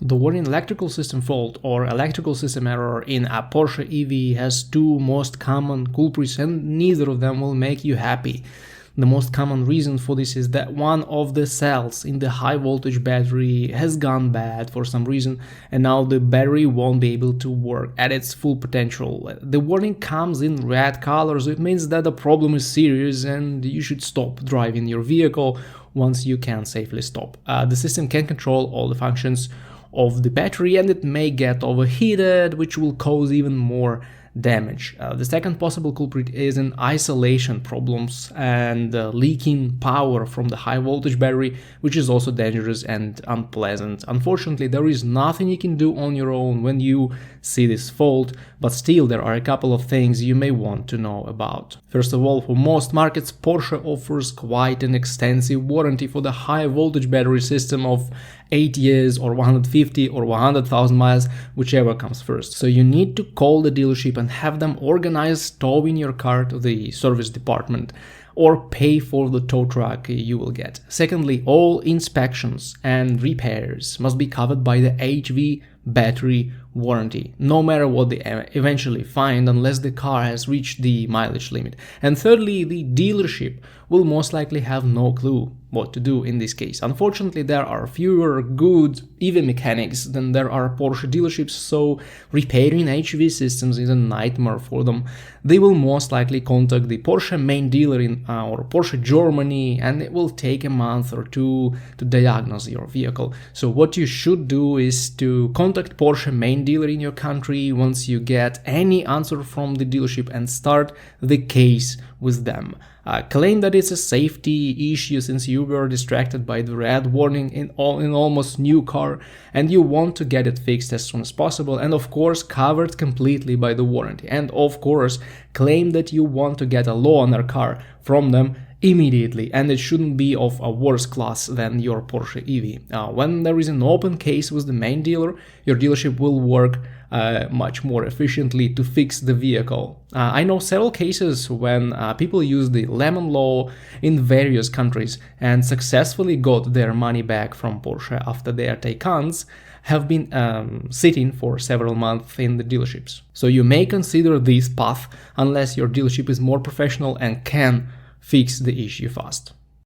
The word electrical system fault or electrical system error in a Porsche EV has two most common culprits, and neither of them will make you happy. The most common reason for this is that one of the cells in the high voltage battery has gone bad for some reason, and now the battery won't be able to work at its full potential. The warning comes in red color, so it means that the problem is serious and you should stop driving your vehicle once you can safely stop. The system can control all the functions of the battery, and it may get overheated, which will cause even more damage. The second possible culprit is an isolation problems and leaking power from the high voltage battery, which is also dangerous and unpleasant. Unfortunately, there is nothing you can do on your own when you see this fault, but still there are a couple of things you may want to know about. First of all, for most markets, Porsche offers quite an extensive warranty for the high voltage battery system of 8 years or 150 or 100,000 miles, whichever comes first. So you need to call the dealership and have them organize towing your car to the service department, or pay for the tow truck you will get. Secondly, all inspections and repairs must be covered by the HV battery warranty, no matter what they eventually find, unless the car has reached the mileage limit. And thirdly, the dealership will most likely have no clue what to do in this case. Unfortunately, there are fewer good EV mechanics than there are Porsche dealerships, so repairing HV systems is a nightmare for them. They will most likely contact the Porsche main dealer in or Porsche Germany, and it will take a month or two to diagnose your vehicle. So what you should do is to contact Porsche main dealer in your country once you get any answer from the dealership and start the case with them. Claim that it's a safety issue since you were distracted by the red warning in almost new car and you want to get it fixed as soon as possible, and of course covered completely by the warranty. And of course claim that you want to get a loaner car from them immediately, and it shouldn't be of a worse class than your Porsche EV. When there is an open case with the main dealer, your dealership will work much more efficiently to fix the vehicle. I know several cases when people use the lemon law in various countries and successfully got their money back from Porsche after their Taycans have been sitting for several months in the dealerships. So you may consider this path unless your dealership is more professional and can fix the issue fast.